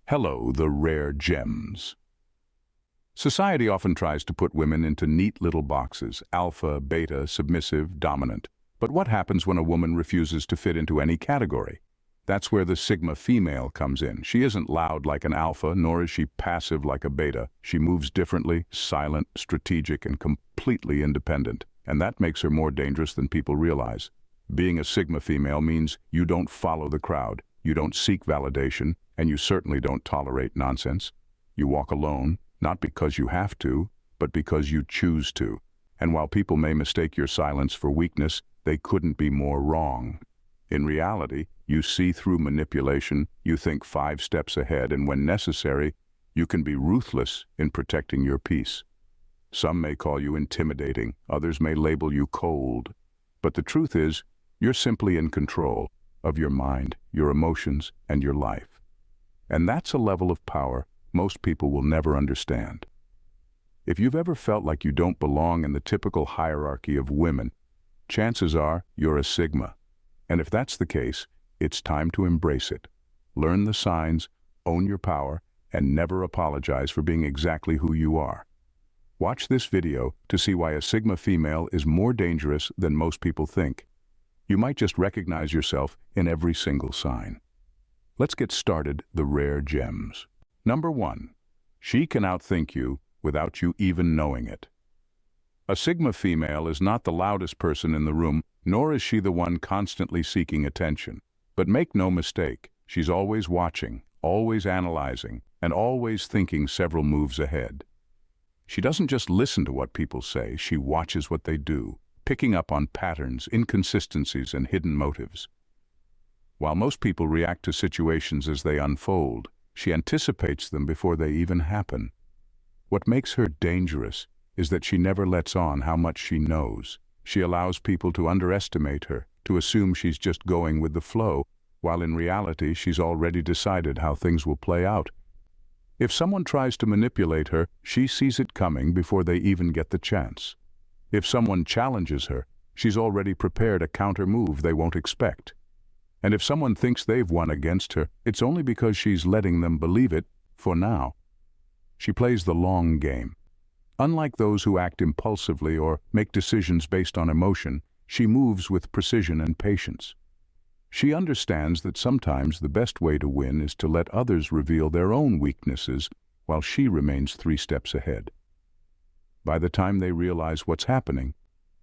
Hello, the rare gems. Society often tries to put women into neat little boxes: alpha, beta, submissive, dominant. But what happens when a woman refuses to fit into any category? That's where the Sigma female comes in. She isn't loud like an alpha, nor is she passive like a beta. She moves differently, silent, strategic, and completely independent. And that makes her more dangerous than people realize. Being a Sigma female means you don't follow the crowd, you don't seek validation, and you certainly don't tolerate nonsense. You walk alone, not because you have to, but because you choose to. And while people may mistake your silence for weakness, they couldn't be more wrong. In reality, you see through manipulation, you think 5 steps ahead, and when necessary, you can be ruthless in protecting your peace. Some may call you intimidating, others may label you cold. But the truth is, you're simply in control of your mind, your emotions, and your life. And that's a level of power most people will never understand. If you've ever felt like you don't belong in the typical hierarchy of women, chances are you're a Sigma. And if that's the case, it's time to embrace it. Learn the signs, own your power, and never apologize for being exactly who you are. Watch this video to see why a Sigma female is more dangerous than most people think. You might just recognize yourself in every single sign. Let's get started, the rare gems. Number 1. She can outthink you without you even knowing it. A Sigma female is not the loudest person in the room, nor is she the one constantly seeking attention. But make no mistake, she's always watching, always analyzing, and always thinking several moves ahead. She doesn't just listen to what people say, she watches what they do, picking up on patterns, inconsistencies, and hidden motives. While most people react to situations as they unfold, she anticipates them before they even happen. What makes her dangerous is that she never lets on how much she knows. She allows people to underestimate her, to assume she's just going with the flow, while in reality she's already decided how things will play out. If someone tries to manipulate her, she sees it coming before they even get the chance. If someone challenges her, she's already prepared a counter-move they won't expect. And if someone thinks they've won against her, it's only because she's letting them believe it for now. She plays the long game. Unlike those who act impulsively or make decisions based on emotion, she moves with precision and patience. She understands that sometimes the best way to win is to let others reveal their own weaknesses while she remains 3 steps ahead. By the time they realize what's happening,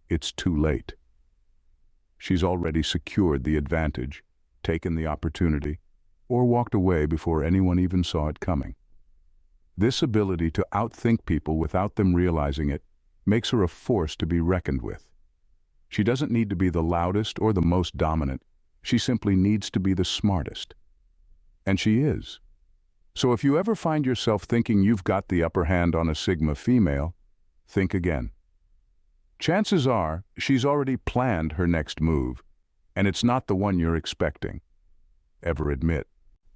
it's too late. She's already secured the advantage, taken the opportunity, or walked away before anyone even saw it coming. This ability to outthink people without them realizing it makes her a force to be reckoned with. She doesn't need to be the loudest or the most dominant. She simply needs to be the smartest. And she is. So if you ever find yourself thinking you've got the upper hand on a Sigma female, think again. Chances are she's already planned her next move, and it's not the one you're expecting. Ever admit.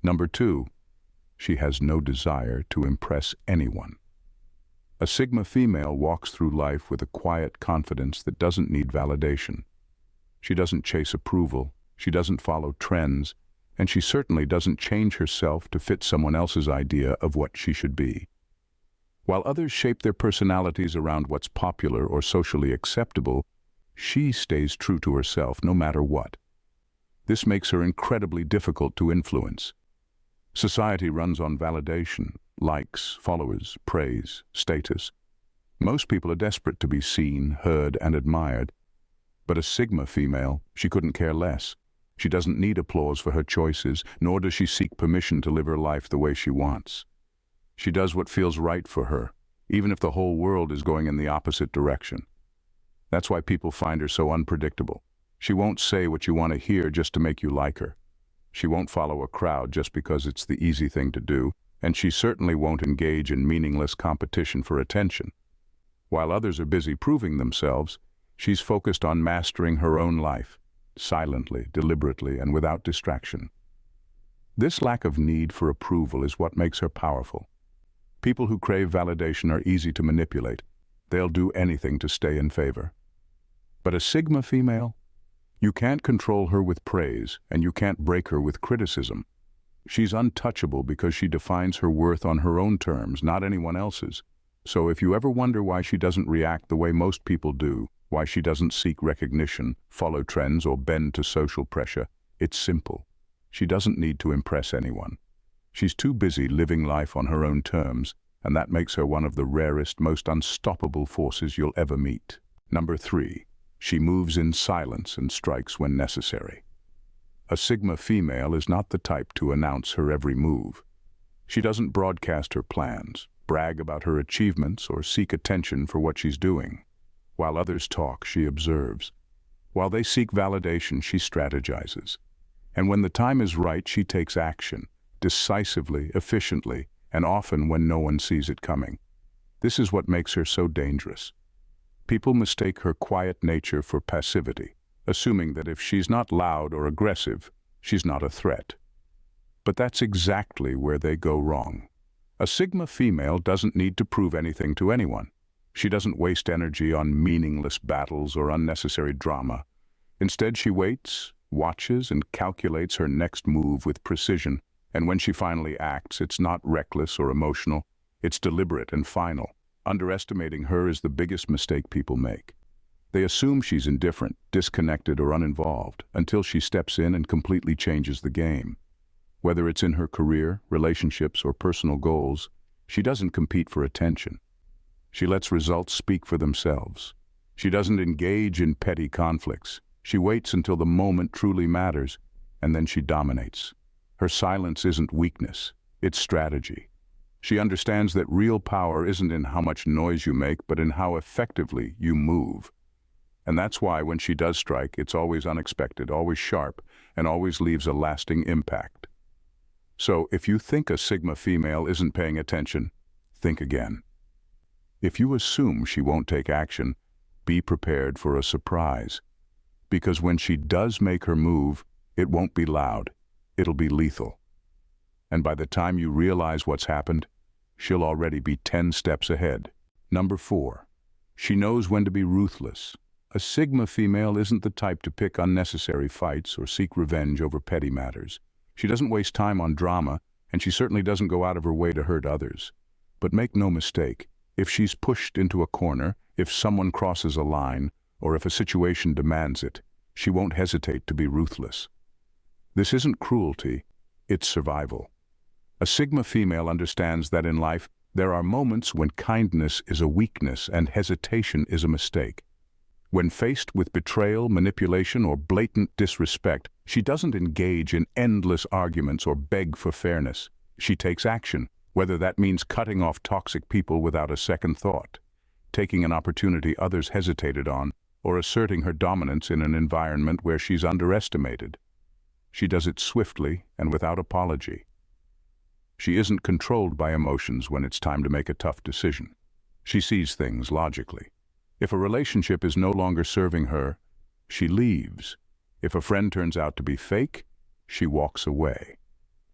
Number 2, she has no desire to impress anyone. A Sigma female walks through life with a quiet confidence that doesn't need validation. She doesn't chase approval, she doesn't follow trends, and she certainly doesn't change herself to fit someone else's idea of what she should be. While others shape their personalities around what's popular or socially acceptable, she stays true to herself no matter what. This makes her incredibly difficult to influence. Society runs on validation, likes, followers, praise, status. Most people are desperate to be seen, heard, and admired. But a Sigma female, she couldn't care less. She doesn't need applause for her choices, nor does she seek permission to live her life the way she wants. She does what feels right for her, even if the whole world is going in the opposite direction. That's why people find her so unpredictable. She won't say what you want to hear just to make you like her. She won't follow a crowd just because it's the easy thing to do, and she certainly won't engage in meaningless competition for attention. While others are busy proving themselves, she's focused on mastering her own life, silently, deliberately, and without distraction. This lack of need for approval is what makes her powerful. People who crave validation are easy to manipulate. They'll do anything to stay in favor. But a Sigma female? You can't control her with praise, and you can't break her with criticism. She's untouchable because she defines her worth on her own terms, not anyone else's. So if you ever wonder why she doesn't react the way most people do, why she doesn't seek recognition, follow trends, or bend to social pressure, it's simple. She doesn't need to impress anyone. She's too busy living life on her own terms, and that makes her one of the rarest, most unstoppable forces you'll ever meet. Number 3. She moves in silence and strikes when necessary. A Sigma female is not the type to announce her every move. She doesn't broadcast her plans, brag about her achievements, or seek attention for what she's doing. While others talk, she observes. While they seek validation, she strategizes. And when the time is right, she takes action, decisively, efficiently, and often when no one sees it coming. This is what makes her so dangerous. People mistake her quiet nature for passivity, assuming that if she's not loud or aggressive, she's not a threat. But that's exactly where they go wrong. A Sigma female doesn't need to prove anything to anyone. She doesn't waste energy on meaningless battles or unnecessary drama. Instead, she waits, watches, and calculates her next move with precision. And when she finally acts, it's not reckless or emotional. It's deliberate and final. Underestimating her is the biggest mistake people make. They assume she's indifferent, disconnected, or uninvolved until she steps in and completely changes the game. Whether it's in her career, relationships, or personal goals, she doesn't compete for attention. She lets results speak for themselves. She doesn't engage in petty conflicts. She waits until the moment truly matters, and then she dominates. Her silence isn't weakness, it's strategy. She understands that real power isn't in how much noise you make, but in how effectively you move. And that's why when she does strike, it's always unexpected, always sharp, and always leaves a lasting impact. So if you think a Sigma female isn't paying attention, think again. If you assume she won't take action, be prepared for a surprise. Because when she does make her move, it won't be loud, it'll be lethal. And by the time you realize what's happened, she'll already be 10 steps ahead. Number 4. She knows when to be ruthless. A Sigma female isn't the type to pick unnecessary fights or seek revenge over petty matters. She doesn't waste time on drama, and she certainly doesn't go out of her way to hurt others. But make no mistake, if she's pushed into a corner, if someone crosses a line, or if a situation demands it, she won't hesitate to be ruthless. This isn't cruelty, it's survival. A Sigma female understands that in life, there are moments when kindness is a weakness and hesitation is a mistake. When faced with betrayal, manipulation, or blatant disrespect, she doesn't engage in endless arguments or beg for fairness. She takes action, whether that means cutting off toxic people without a second thought, taking an opportunity others hesitated on, or asserting her dominance in an environment where she's underestimated. She does it swiftly and without apology. She isn't controlled by emotions when it's time to make a tough decision. She sees things logically. If a relationship is no longer serving her, she leaves. If a friend turns out to be fake, she walks away.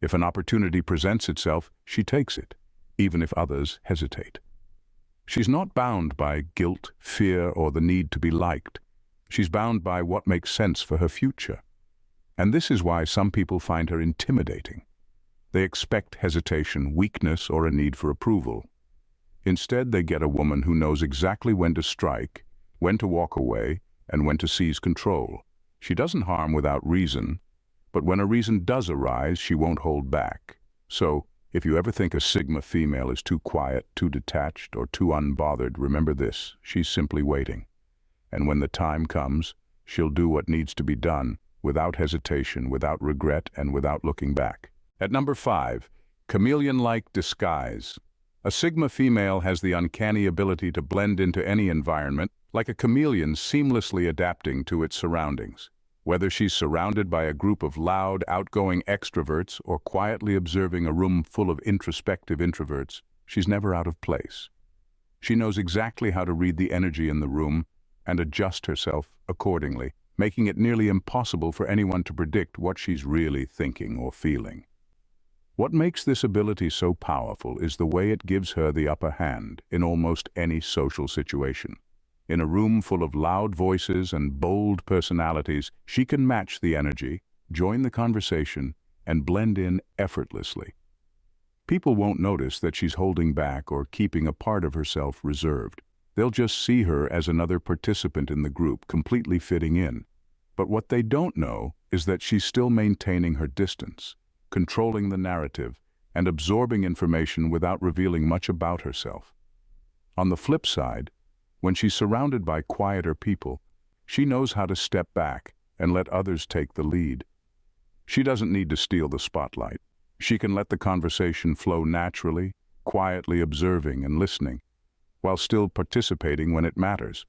If an opportunity presents itself, she takes it, even if others hesitate. She's not bound by guilt, fear, or the need to be liked. She's bound by what makes sense for her future. And this is why some people find her intimidating. They expect hesitation, weakness, or a need for approval. Instead, they get a woman who knows exactly when to strike, when to walk away, and when to seize control. She doesn't harm without reason, but when a reason does arise, she won't hold back. So, if you ever think a Sigma female is too quiet, too detached, or too unbothered, remember this: she's simply waiting. And when the time comes, she'll do what needs to be done, without hesitation, without regret, and without looking back. At number 5, chameleon-like disguise. A Sigma female has the uncanny ability to blend into any environment, like a chameleon seamlessly adapting to its surroundings. Whether she's surrounded by a group of loud, outgoing extroverts or quietly observing a room full of introspective introverts, she's never out of place. She knows exactly how to read the energy in the room and adjust herself accordingly, making it nearly impossible for anyone to predict what she's really thinking or feeling. What makes this ability so powerful is the way it gives her the upper hand in almost any social situation. In a room full of loud voices and bold personalities, she can match the energy, join the conversation, and blend in effortlessly. People won't notice that she's holding back or keeping a part of herself reserved. They'll just see her as another participant in the group, completely fitting in. But what they don't know is that she's still maintaining her distance, controlling the narrative, and absorbing information without revealing much about herself. On the flip side, when she's surrounded by quieter people, she knows how to step back and let others take the lead. She doesn't need to steal the spotlight. She can let the conversation flow naturally, quietly observing and listening, while still participating when it matters.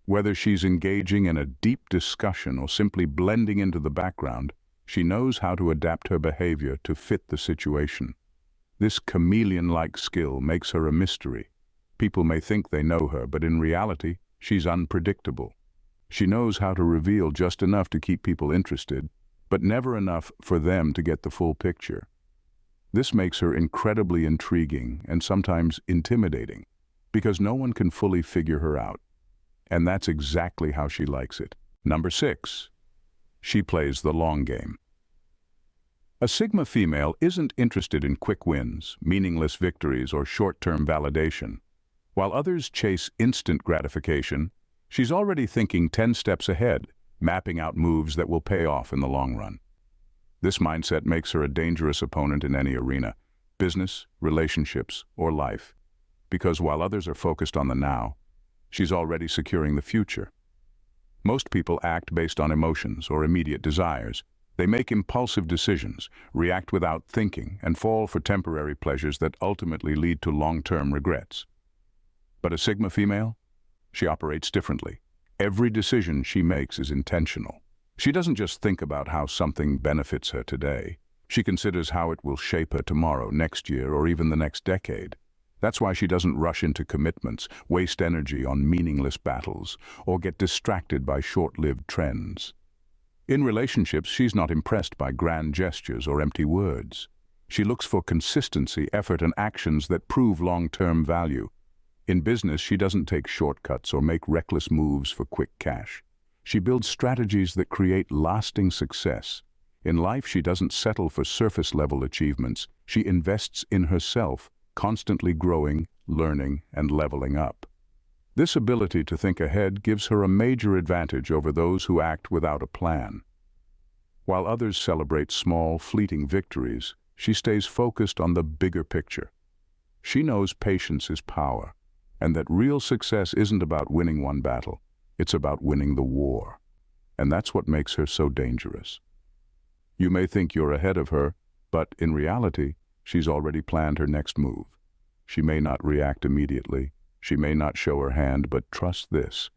Whether she's engaging in a deep discussion or simply blending into the background, she knows how to adapt her behavior to fit the situation. This chameleon-like skill makes her a mystery. People may think they know her, but in reality, she's unpredictable. She knows how to reveal just enough to keep people interested, but never enough for them to get the full picture. This makes her incredibly intriguing and sometimes intimidating, because no one can fully figure her out. And that's exactly how she likes it. Number 6. She plays the long game. A Sigma female isn't interested in quick wins, meaningless victories, or short-term validation. While others chase instant gratification, she's already thinking 10 steps ahead, mapping out moves that will pay off in the long run. This mindset makes her a dangerous opponent in any arena, business, relationships, or life, because while others are focused on the now, she's already securing the future. Most people act based on emotions or immediate desires. They make impulsive decisions, react without thinking, and fall for temporary pleasures that ultimately lead to long-term regrets. But a Sigma female? She operates differently. Every decision she makes is intentional. She doesn't just think about how something benefits her today. She considers how it will shape her tomorrow, next year, or even the next decade. That's why she doesn't rush into commitments, waste energy on meaningless battles, or get distracted by short-lived trends. In relationships, she's not impressed by grand gestures or empty words. She looks for consistency, effort, and actions that prove long-term value. In business, she doesn't take shortcuts or make reckless moves for quick cash. She builds strategies that create lasting success. In life, she doesn't settle for surface-level achievements. She invests in herself, constantly growing, learning, and leveling up. This ability to think ahead gives her a major advantage over those who act without a plan. While others celebrate small, fleeting victories, she stays focused on the bigger picture. She knows patience is power, and that real success isn't about winning one battle. It's about winning the war. And that's what makes her so dangerous. You may think you're ahead of her, but in reality, she's already planned her next move. She may not react immediately. She may not show her hand, but trust this.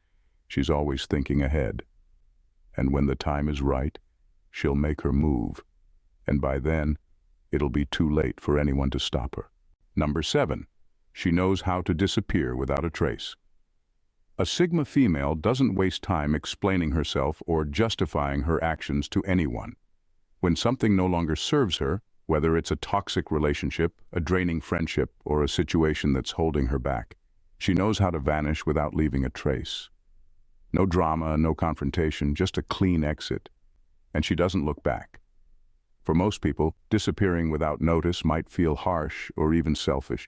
She's always thinking ahead. And when the time is right, she'll make her move. And by then, it'll be too late for anyone to stop her. Number 7. She knows how to disappear without a trace. A Sigma female doesn't waste time explaining herself or justifying her actions to anyone. When something no longer serves her, whether it's a toxic relationship, a draining friendship, or a situation that's holding her back, she knows how to vanish without leaving a trace. No drama, no confrontation, just a clean exit. And she doesn't look back. For most people, disappearing without notice might feel harsh or even selfish.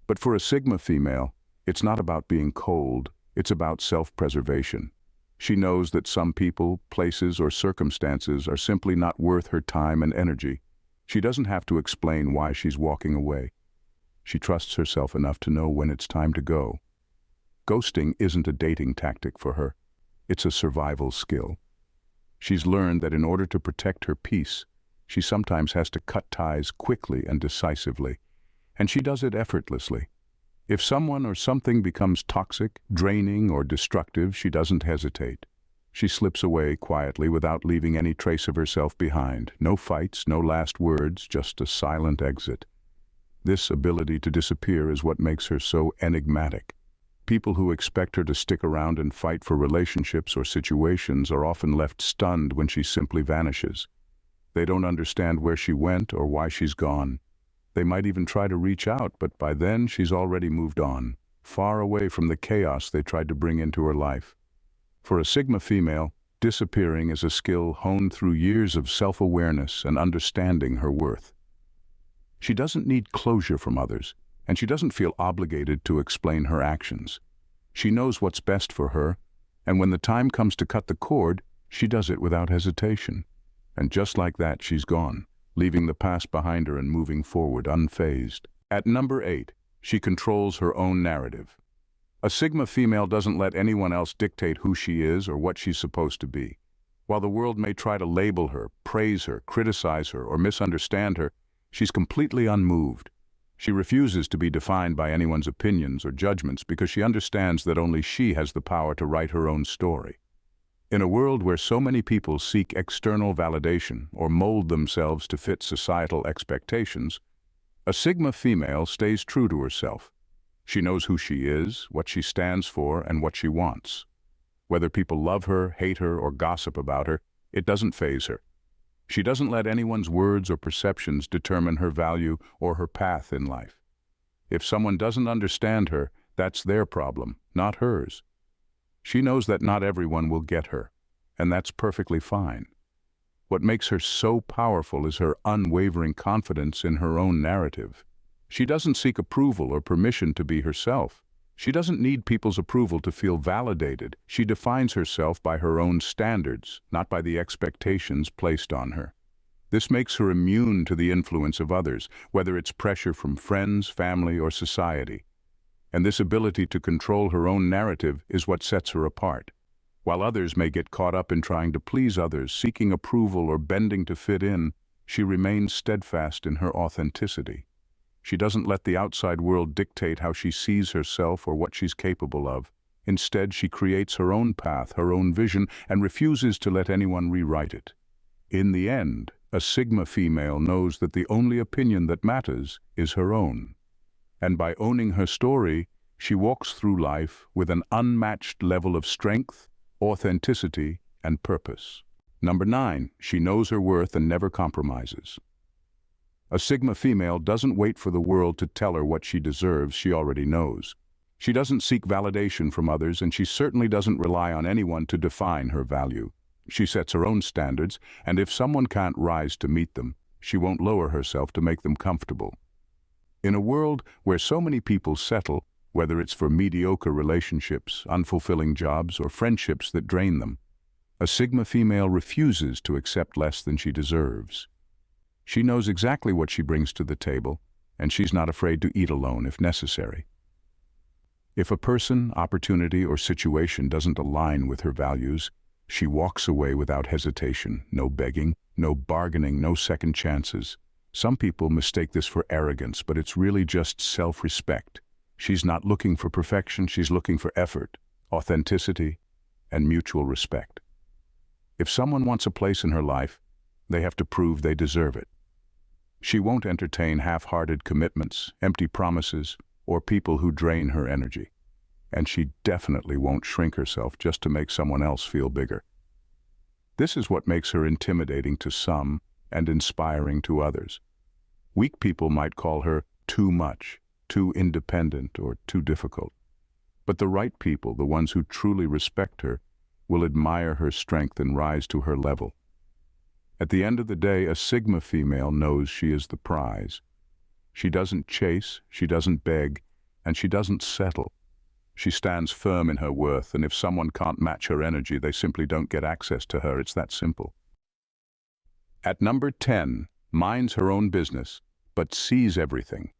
But for a Sigma female, it's not about being cold. It's about self-preservation. She knows that some people, places, or circumstances are simply not worth her time and energy. She doesn't have to explain why she's walking away. She trusts herself enough to know when it's time to go. Ghosting isn't a dating tactic for her. It's a survival skill. She's learned that in order to protect her peace, she sometimes has to cut ties quickly and decisively, and she does it effortlessly. If someone or something becomes toxic, draining, or destructive, she doesn't hesitate. She slips away quietly without leaving any trace of herself behind. No fights, no last words, just a silent exit. This ability to disappear is what makes her so enigmatic. People who expect her to stick around and fight for relationships or situations are often left stunned when she simply vanishes. They don't understand where she went or why she's gone. They might even try to reach out, but by then she's already moved on, far away from the chaos they tried to bring into her life. For a Sigma female, Disappearing is a skill honed through years of self-awareness and understanding her worth. She doesn't need closure from others, and she doesn't feel obligated to explain her actions. She knows what's best for her, and when the time comes to cut the cord, she does it without hesitation. And just like that, she's gone, leaving the past behind her and moving forward unfazed. At number 8, she controls her own narrative. A Sigma female doesn't let anyone else dictate who she is or what she's supposed to be. While the world may try to label her, praise her, criticize her, or misunderstand her, she's completely unmoved. She refuses to be defined by anyone's opinions or judgments because she understands that only she has the power to write her own story. In a world where so many people seek external validation or mold themselves to fit societal expectations, a Sigma female stays true to herself. She knows who she is, what she stands for, and what she wants. Whether people love her, hate her, or gossip about her, it doesn't faze her. She doesn't let anyone's words or perceptions determine her value or her path in life. If someone doesn't understand her, that's their problem, not hers. She knows that not everyone will get her, and that's perfectly fine. What makes her so powerful is her unwavering confidence in her own narrative. She doesn't seek approval or permission to be herself. She doesn't need people's approval to feel validated. She defines herself by her own standards, not by the expectations placed on her. This makes her immune to the influence of others, whether it's pressure from friends, family, or society. And this ability to control her own narrative is what sets her apart. While others may get caught up in trying to please others, seeking approval, or bending to fit in, she remains steadfast in her authenticity. She doesn't let the outside world dictate how she sees herself or what she's capable of. Instead, she creates her own path, her own vision, and refuses to let anyone rewrite it. In the end, a Sigma female knows that the only opinion that matters is her own. And by owning her story, she walks through life with an unmatched level of strength, authenticity, and purpose. Number 9, she knows her worth and never compromises. A Sigma female doesn't wait for the world to tell her what she deserves, she already knows. She doesn't seek validation from others, and she certainly doesn't rely on anyone to define her value. She sets her own standards, and if someone can't rise to meet them, she won't lower herself to make them comfortable. In a world where so many people settle, whether it's for mediocre relationships, unfulfilling jobs, or friendships that drain them, a Sigma female refuses to accept less than she deserves. She knows exactly what she brings to the table, and she's not afraid to eat alone if necessary. If a person, opportunity, or situation doesn't align with her values, she walks away without hesitation, no begging, no bargaining, no second chances. Some people mistake this for arrogance, but it's really just self-respect. She's not looking for perfection, she's looking for effort, authenticity, and mutual respect. If someone wants a place in her life, they have to prove they deserve it. She won't entertain half-hearted commitments, empty promises, or people who drain her energy. And she definitely won't shrink herself just to make someone else feel bigger. This is what makes her intimidating to some and inspiring to others. Weak people might call her too much, too independent, or too difficult. But the right people, the ones who truly respect her, will admire her strength and rise to her level. At the end of the day, a Sigma female knows she is the prize. She doesn't chase, she doesn't beg, and she doesn't settle. She stands firm in her worth, and if someone can't match her energy, they simply don't get access to her. It's that simple. At number 10, minds her own business, but sees everything.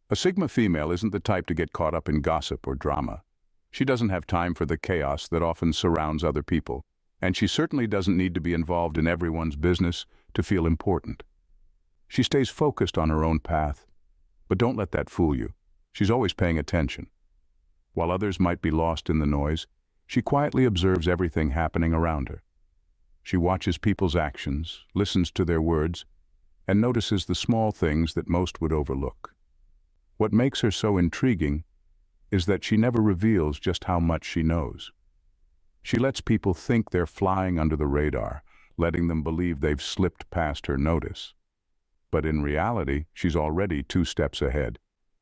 A Sigma female isn't the type to get caught up in gossip or drama. She doesn't have time for the chaos that often surrounds other people, and she certainly doesn't need to be involved in everyone's business to feel important. She stays focused on her own path, but don't let that fool you. She's always paying attention. While others might be lost in the noise, she quietly observes everything happening around her. She watches people's actions, listens to their words, and notices the small things that most would overlook. What makes her so intriguing is that she never reveals just how much she knows. She lets people think they're flying under the radar, letting them believe they've slipped past her notice. But in reality, she's already 2 steps ahead.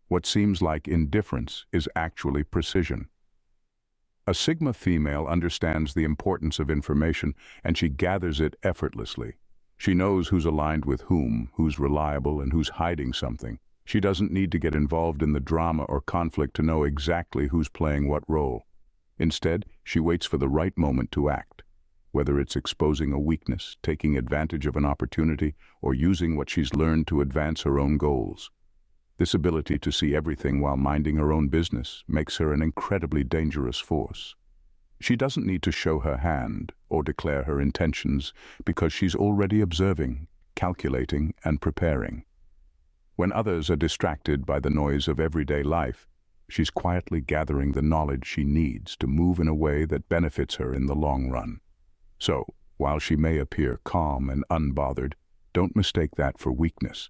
What seems like indifference is actually precision. A Sigma female understands the importance of information, and she gathers it effortlessly. She knows who's aligned with whom, who's reliable, and who's hiding something. She doesn't need to get involved in the drama or conflict to know exactly who's playing what role. Instead, she waits for the right moment to act, whether it's exposing a weakness, taking advantage of an opportunity, or using what she's learned to advance her own goals. This ability to see everything while minding her own business makes her an incredibly dangerous force. She doesn't need to show her hand or declare her intentions because she's already observing, calculating, and preparing. When others are distracted by the noise of everyday life, she's quietly gathering the knowledge she needs to move in a way that benefits her in the long run. So, while she may appear calm and unbothered, don't mistake that for weakness.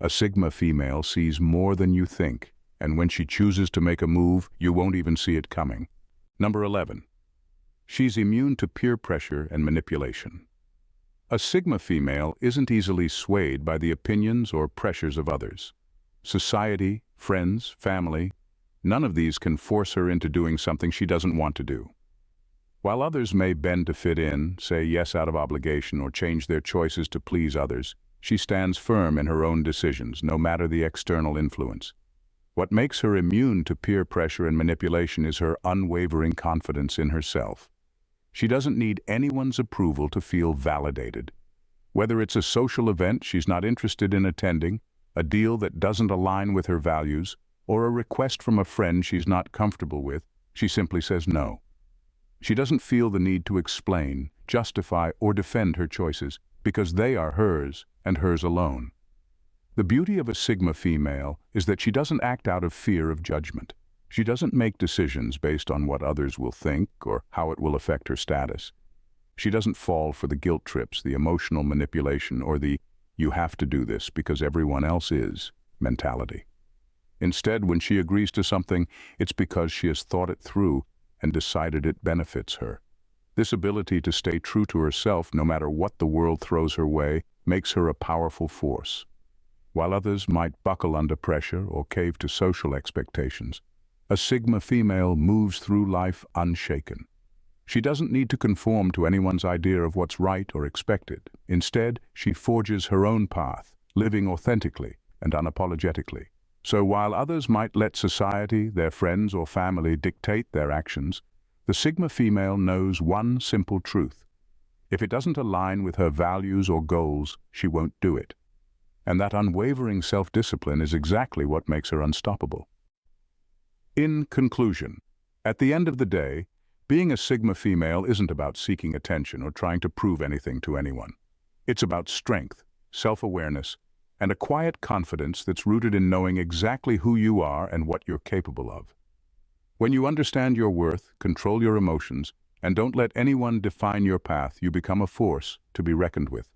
A Sigma female sees more than you think, and when she chooses to make a move, you won't even see it coming. Number 11. She's immune to peer pressure and manipulation. A Sigma female isn't easily swayed by the opinions or pressures of others. Society, friends, family, none of these can force her into doing something she doesn't want to do. While others may bend to fit in, say yes out of obligation, or change their choices to please others, she stands firm in her own decisions, no matter the external influence. What makes her immune to peer pressure and manipulation is her unwavering confidence in herself. She doesn't need anyone's approval to feel validated. Whether it's a social event she's not interested in attending, a deal that doesn't align with her values, or a request from a friend she's not comfortable with, she simply says no. She doesn't feel the need to explain, justify, or defend her choices, because they are hers and hers alone. The beauty of a Sigma female is that she doesn't act out of fear of judgment. She doesn't make decisions based on what others will think or how it will affect her status. She doesn't fall for the guilt trips, the emotional manipulation, or the "you have to do this because everyone else is" mentality. Instead, when she agrees to something, it's because she has thought it through and decided it benefits her. This ability to stay true to herself no matter what the world throws her way makes her a powerful force. While others might buckle under pressure or cave to social expectations, a Sigma female moves through life unshaken. She doesn't need to conform to anyone's idea of what's right or expected. Instead, she forges her own path, living authentically and unapologetically. So while others might let society, their friends or family dictate their actions, the Sigma female knows one simple truth. If it doesn't align with her values or goals, she won't do it. And that unwavering self-discipline is exactly what makes her unstoppable. In conclusion, at the end of the day, being a Sigma female isn't about seeking attention or trying to prove anything to anyone. It's about strength, self-awareness, and a quiet confidence that's rooted in knowing exactly who you are and what you're capable of. When you understand your worth, control your emotions, and don't let anyone define your path, you become a force to be reckoned with.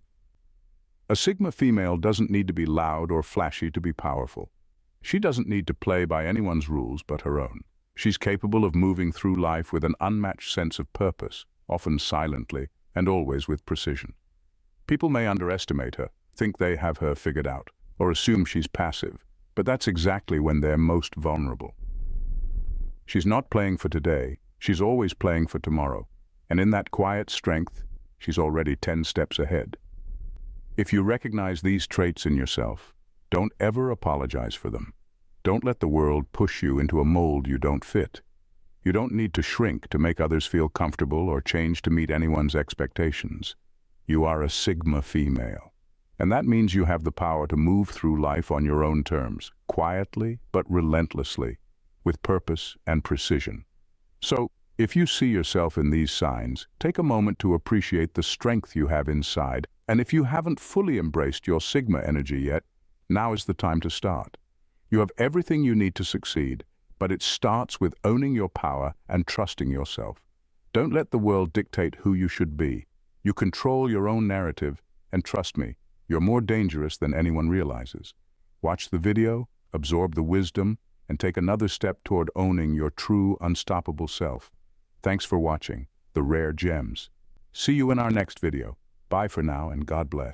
A Sigma female doesn't need to be loud or flashy to be powerful. She doesn't need to play by anyone's rules but her own. She's capable of moving through life with an unmatched sense of purpose, often silently and always with precision. People may underestimate her, think they have her figured out, or assume she's passive, but that's exactly when they're most vulnerable. She's not playing for today, she's always playing for tomorrow, and in that quiet strength, she's already 10 steps ahead. If you recognize these traits in yourself, don't ever apologize for them. Don't let the world push you into a mold you don't fit. You don't need to shrink to make others feel comfortable or change to meet anyone's expectations. You are a Sigma female. And that means you have the power to move through life on your own terms, quietly but relentlessly, with purpose and precision. So, if you see yourself in these signs, take a moment to appreciate the strength you have inside, and if you haven't fully embraced your Sigma energy yet, now is the time to start. You have everything you need to succeed, but it starts with owning your power and trusting yourself. Don't let the world dictate who you should be. You control your own narrative, and trust me, you're more dangerous than anyone realizes. Watch the video, absorb the wisdom, and take another step toward owning your true, unstoppable self. Thanks for watching The Rare Gems. See you in our next video. Bye for now, and God bless.